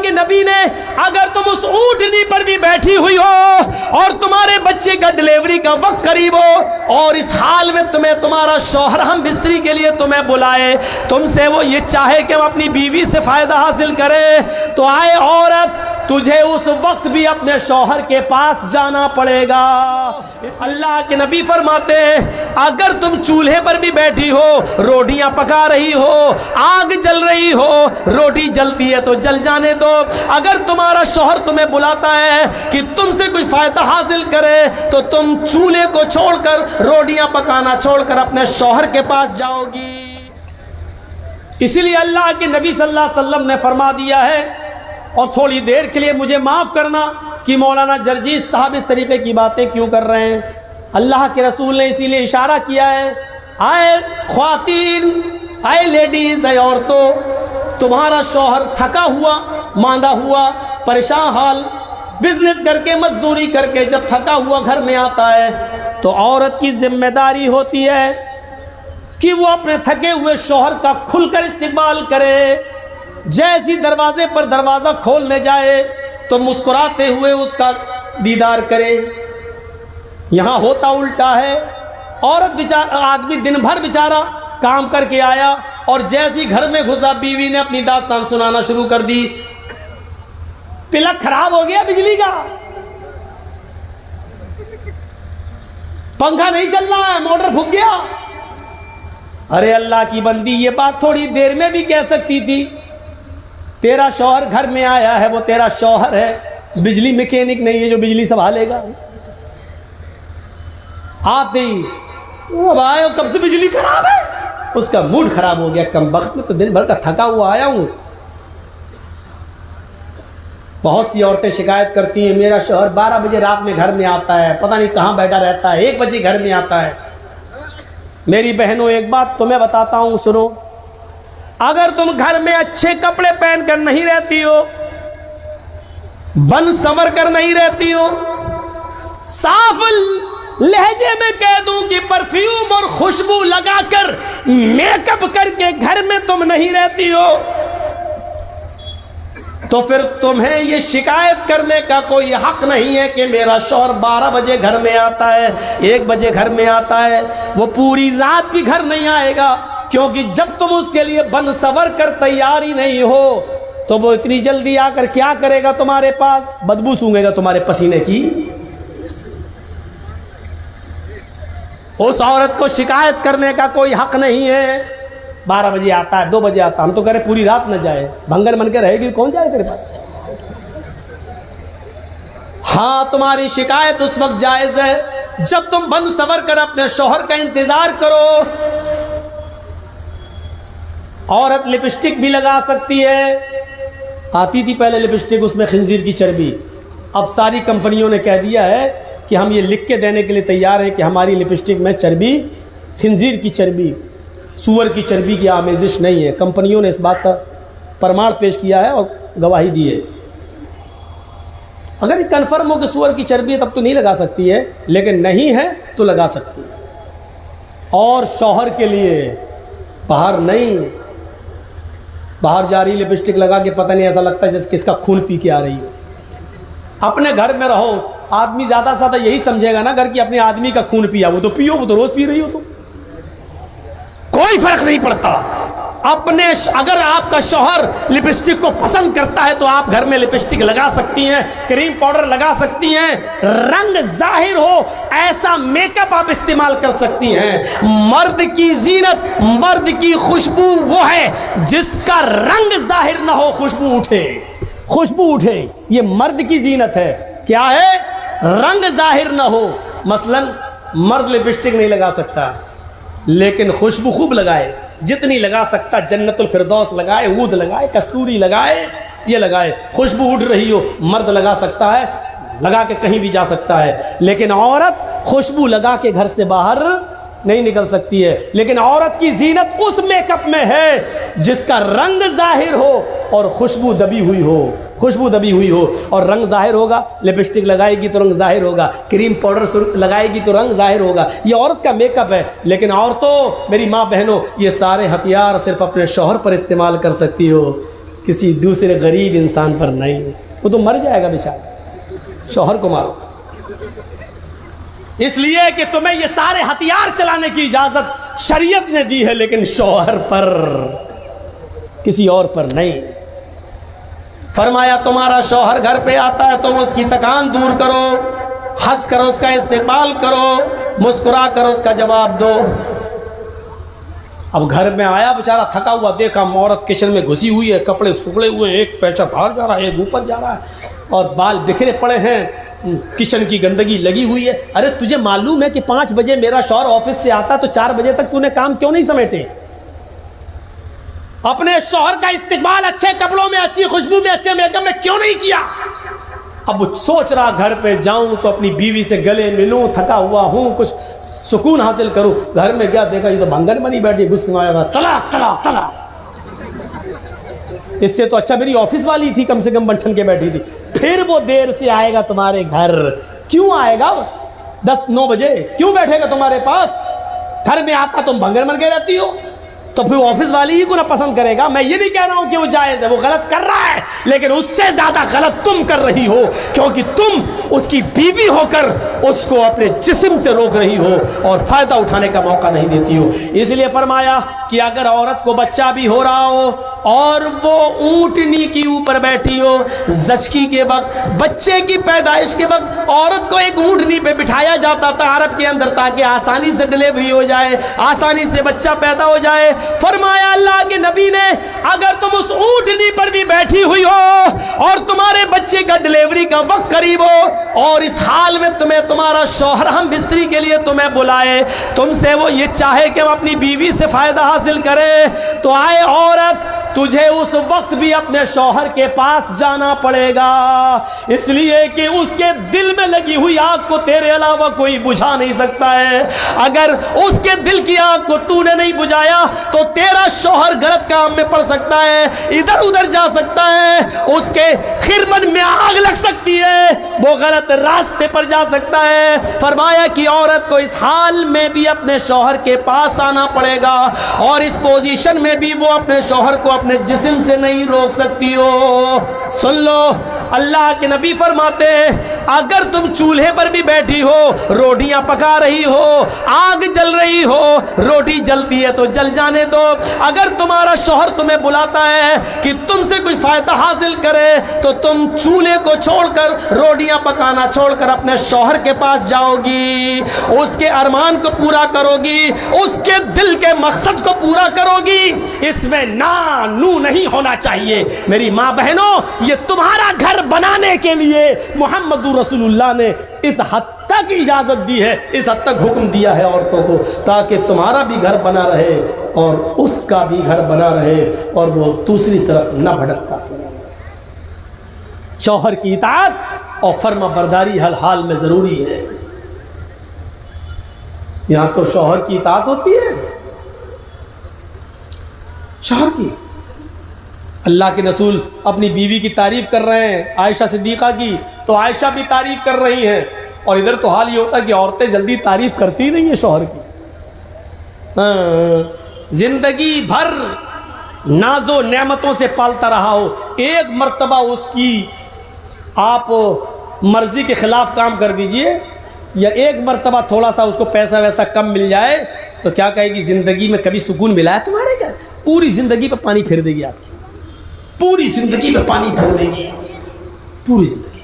کے نبی نے اگر تم اس اونٹنی پر بھی بیٹھی ہوئی ہو اور تمہارے بچے کا ڈلیوری کا وقت قریب ہو اور اس حال میں تمہیں تمہارا شوہر ہم بستری کے لیے تمہیں بلائے, تم سے وہ یہ چاہے کہ وہ اپنی بیوی سے فائدہ حاصل کرے, تو آئے عورت تجھے اس وقت بھی اپنے شوہر کے پاس جانا پڑے گا. اللہ کے نبی فرماتے ہیں اگر تم چولہے پر بھی بیٹھی ہو, روٹیاں پکا رہی ہو, آگ جل رہی ہو, روٹی جلتی ہے تو جل جانے دو. اگر تمہارا شوہر تمہیں بلاتا ہے کہ تم سے کوئی فائدہ حاصل کرے تو تم چولہے کو چھوڑ کر, روٹیاں پکانا چھوڑ کر اپنے شوہر کے پاس جاؤ گی. اسی لیے اللہ کے نبی صلی اللہ علیہ وسلم نے فرما دیا ہے, اور تھوڑی دیر کے لیے مجھے معاف کرنا کہ مولانا جرجیس صاحب اس طریقے کی باتیں کیوں کر رہے ہیں. اللہ کے رسول نے اسی لیے اشارہ کیا ہے, آئے خواتین, آئے لیڈیز, آئے عورتوں, تمہارا شوہر تھکا ہوا, ماندہ ہوا, پریشان حال, بزنس کر کے, مزدوری کر کے جب تھکا ہوا گھر میں آتا ہے تو عورت کی ذمہ داری ہوتی ہے کہ وہ اپنے تھکے ہوئے شوہر کا کھل کر استقبال کرے. جیسی دروازے پر دروازہ کھولنے جائے تو مسکراتے ہوئے اس کا دیدار کرے. یہاں ہوتا الٹا ہے, عورت بیچارہ, آدمی دن بھر بیچارہ کام کر کے آیا اور جیسی گھر میں گھسا بیوی نے اپنی داستان سنانا شروع کر دی. پلک خراب ہو گیا بجلی کا, پنکھا نہیں چل رہا ہے, موٹر پھک گیا. ارے اللہ کی بندی, یہ بات تھوڑی دیر میں بھی کہہ سکتی تھی. تیرا شوہر گھر میں آیا ہے, وہ تیرا شوہر ہے, بجلی میکینک نہیں ہے جو بجلی سنبھالے گا. آتے ہی اب آئے, کب سے بجلی خراب ہے, اس کا موڈ خراب ہو گیا. کم وقت میں تو دن بھر کا تھکا ہوا آیا ہوں. بہت سی عورتیں شکایت کرتی ہیں میرا شوہر 12 بجے رات میں گھر میں آتا ہے, پتہ نہیں کہاں بیٹھا رہتا ہے, 1 بجے گھر میں آتا ہے. میری بہنوں ایک بات تمہیں بتاتا ہوں, سنو. اگر تم گھر میں اچھے کپڑے پہن کر نہیں رہتی ہو, بن سنور کر نہیں رہتی ہو, صاف لہجے میں کہہ دوں کہ پرفیوم اور خوشبو لگا کر, میک اپ کر کے گھر میں تم نہیں رہتی ہو, تو پھر تمہیں یہ شکایت کرنے کا کوئی حق نہیں ہے کہ میرا شوہر 12 بجے گھر میں آتا ہے, 1 بجے گھر میں آتا ہے. وہ پوری رات بھی گھر نہیں آئے گا, کیونکہ جب تم اس کے لیے بن سور کر تیار ہی نہیں ہو تو وہ اتنی جلدی آ کر کیا کرے گا تمہارے پاس, بدبو سونگے گا تمہارے پسینے کی. اس عورت کو شکایت کرنے کا کوئی حق نہیں ہے. 12 بجے آتا ہے, 2 بجے آتا ہے, ہم تو کہہ رہے پوری رات نہ جائے, بھنگر بن کے رہے گی, کون جائے تیرے پاس. ہاں تمہاری شکایت اس وقت جائز ہے جب تم بن سور کر اپنے شوہر کا انتظار کرو. عورت لپسٹک بھی لگا سکتی ہے. آتی تھی پہلے لپسٹک, اس میں خنزیر کی چربی. اب ساری کمپنیوں نے کہہ دیا ہے کہ ہم یہ لکھ کے دینے کے لیے تیار ہیں کہ ہماری لپسٹک میں چربی, خنزیر کی چربی, سور کی چربی کی آمیزش نہیں ہے. کمپنیوں نے اس بات کا پرماڑ پیش کیا ہے اور گواہی دی ہے. اگر یہ کنفرم ہو کہ سور کی چربی ہے تب تو نہیں لگا سکتی ہے, لیکن نہیں ہے تو لگا سکتی ہے. اور شوہر کے لیے باہر نہیں, باہر جا رہی لپسٹک لگا کے پتہ نہیں ایسا لگتا ہے جیسے کس کا خون پی کے آ رہی ہو. اپنے گھر میں رہو. آدمی زیادہ سے زیادہ یہی سمجھے گا نا گھر کی اپنے آدمی کا خون پیا, وہ تو پیو, وہ تو روز پی رہی ہو, تو کوئی فرق نہیں پڑتا. اپنے اگر آپ کا شوہر لپسٹک کو پسند کرتا ہے تو آپ گھر میں لپسٹک لگا سکتی ہیں, کریم پاؤڈر لگا سکتی ہیں, رنگ ظاہر ہو ایسا میک اپ آپ استعمال کر سکتی ہیں. مرد کی زینت, مرد کی خوشبو وہ ہے جس کا رنگ ظاہر نہ ہو, خوشبو اٹھے, خوشبو اٹھے. یہ مرد کی زینت ہے. کیا ہے؟ رنگ ظاہر نہ ہو. مثلا مرد لپسٹک نہیں لگا سکتا لیکن خوشبو خوب لگائے, جتنی لگا سکتا, جنت الفردوس لگائے, عود لگائے, کستوری لگائے, یہ لگائے, خوشبو اٹھ رہی ہو. مرد لگا سکتا ہے, لگا کے کہیں بھی جا سکتا ہے, لیکن عورت خوشبو لگا کے گھر سے باہر نہیں نکل سکتی ہے. لیکن عورت کی زینت اس میک اپ میں ہے جس کا رنگ ظاہر ہو اور خوشبو دبی ہوئی ہو, خوشبو دبی ہوئی ہو. اور رنگ ظاہر ہوگا, لپسٹک لگائے گی تو رنگ ظاہر ہوگا, کریم پاؤڈر لگائے گی تو رنگ ظاہر ہوگا. یہ عورت کا میک اپ ہے. لیکن عورتوں, میری ماں بہنوں, یہ سارے ہتھیار صرف اپنے شوہر پر استعمال کر سکتی ہو. کسی دوسرے غریب انسان پر نہیں. وہ تو مر جائے گا بیچارہ. شوہر کو مارو اس لیے کہ تمہیں یہ سارے ہتھیار چلانے کی اجازت شریعت نے دی ہے، لیکن شوہر پر، کسی اور پر نہیں. فرمایا تمہارا شوہر گھر پہ آتا ہے تم اس کی تکان دور کرو، ہنس کر اس کا استقبال کرو، مسکرا کر اس کا جواب دو. اب گھر میں آیا بیچارہ تھکا ہوا، دیکھا عورت کچن میں گھسی ہوئی ہے، کپڑے سکڑے ہوئے ہیں، ایک پیچھا باہر جا رہا ہے، ایک اوپر جا رہا ہے، اور بال بکھرے پڑے ہیں، کچن کی گندگی لگی ہوئی ہے. ارے تجھے معلوم ہے کہ 5 بجے میرا شوہر آفس سے آتا تو 4 بجے تک تو نے کام کیوں نہیں سمیٹے؟ اپنے شوہر کا استقبال اچھے کپڑوں میں، اچھی خوشبو میں، اچھے میک اپ میں کیوں نہیں کیا؟ اب وہ سوچ رہا گھر پہ جاؤں تو اپنی بیوی سے گلے ملوں، تھکا ہوا ہوں، کچھ سکون حاصل کروں. گھر میں کیا دیکھا، یہ تو بھنگن بنی بیٹھی، غصے میں آیا گا طلاق طلاق طلاق. اس سے تو اچھا میری آفس والی تھی، کم سے کم بنٹھن کے بیٹھی تھی. پھر وہ دیر سے آئے گا تمہارے گھر. کیوں آئے گا 10-9 بجے؟ کیوں بیٹھے گا تمہارے پاس؟ گھر میں آتا تم بھنگن بن کے رہتی ہو، تو پھر آفس والی ہی کو نہ پسند کرے گا. میں یہ نہیں کہہ رہا ہوں کہ وہ جائز ہے، وہ غلط کر رہا ہے، لیکن اس سے زیادہ غلط تم کر رہی ہو، کیونکہ تم اس کی بیوی ہو کر اس کو اپنے جسم سے روک رہی ہو اور فائدہ اٹھانے کا موقع نہیں دیتی ہو. اس لیے فرمایا کہ اگر عورت کو بچہ بھی ہو رہا ہو اور وہ اونٹنی کی اوپر بیٹھی ہو، زچگی کے وقت، بچے کی پیدائش کے وقت عورت کو ایک اونٹنی پہ بٹھایا جاتا تھا عرب کے اندر، تاکہ آسانی سے ڈلیوری ہو جائے، آسانی سے بچہ پیدا ہو جائے. فرمایا اللہ کے نبی نے اگر تم اس اونٹنی پر بھی بیٹھی ہوئی ہو اور تمہارے بچے کا ڈلیوری کا وقت قریب ہو اور اس حال میں تمہیں تمہارا شوہر ہم بستری کے لیے تمہیں بلائے، تم سے وہ یہ چاہے کہ وہ اپنی بیوی سے فائدہ حاصل کرے، تو آئے عورت تجھے اس وقت بھی اپنے شوہر کے پاس جانا پڑے گا، اس لیے کہ اس کے دل میں لگی ہوئی آگ کو تیرے علاوہ کوئی بجھا نہیں سکتا ہے. اگر اس کے دل کی آگ کو تو نے نہیں بجھایا تو تیرا شوہر غلط کام میں پڑ سکتا ہے، ادھر ادھر جا سکتا ہے، اس کے خرمن میں آگ لگ سکتی ہے، وہ غلط راستے پر جا سکتا ہے. فرمایا کہ عورت کو اس حال میں بھی اپنے شوہر کے پاس آنا پڑے گا، اور اس پوزیشن میں بھی وہ اپنے شوہر کو اپنے جسم سے نہیں روک سکتی ہو. سن لو اللہ کے نبی فرماتے ہیں اگر تم چولہے پر بھی بیٹھی ہو، روٹیاں پکا رہی ہو، آگ جل رہی ہو، روٹی جلتی ہے تو جل جانے دو. اگر تمہارا شوہر تمہیں بلاتا ہے کہ تم سے کچھ فائدہ حاصل کرے تو تم چولہے کو چھوڑ کر، روٹیاں پکانا چھوڑ کر اپنے شوہر کے پاس جاؤ گی، اس کے ارمان کو پورا کرو گی، اس کے دل کے مقصد کو پورا کرو گی. اس میں نو نہیں ہونا چاہیے. میری ماں بہنوں، یہ تمہارا گھر بنانے کے لیے محمد رسول اللہ نے اس حد تک اجازت دی ہے، اس حد تک حکم دیا ہے عورتوں کو، تاکہ تمہارا بھی گھر بنا رہے اور اس کا بھی گھر بنا رہے اور وہ دوسری طرف نہ بھٹکتا. شوہر کی اطاعت اور فرما برداری ہر حال میں ضروری ہے. یہاں تو شوہر کی اطاعت ہوتی ہے، شوہر کی. اللہ کے رسول اپنی بیوی کی تعریف کر رہے ہیں، عائشہ صدیقہ کی، تو عائشہ بھی تعریف کر رہی ہیں. اور ادھر تو حال یہ ہوتا ہے کہ عورتیں جلدی تعریف کرتی نہیں ہیں شوہر کی. زندگی بھر ناز و نعمتوں سے پالتا رہا ہو، ایک مرتبہ اس کی آپ مرضی کے خلاف کام کر دیجئے، یا ایک مرتبہ تھوڑا سا اس کو پیسہ ویسا کم مل جائے تو کیا کہے گی زندگی میں کبھی سکون ملا ہے تمہارے گھر؟ پوری زندگی پہ پانی پھیر دے گی، آپ کی پوری زندگی میں پانی پھیر دے گی، پوری زندگی.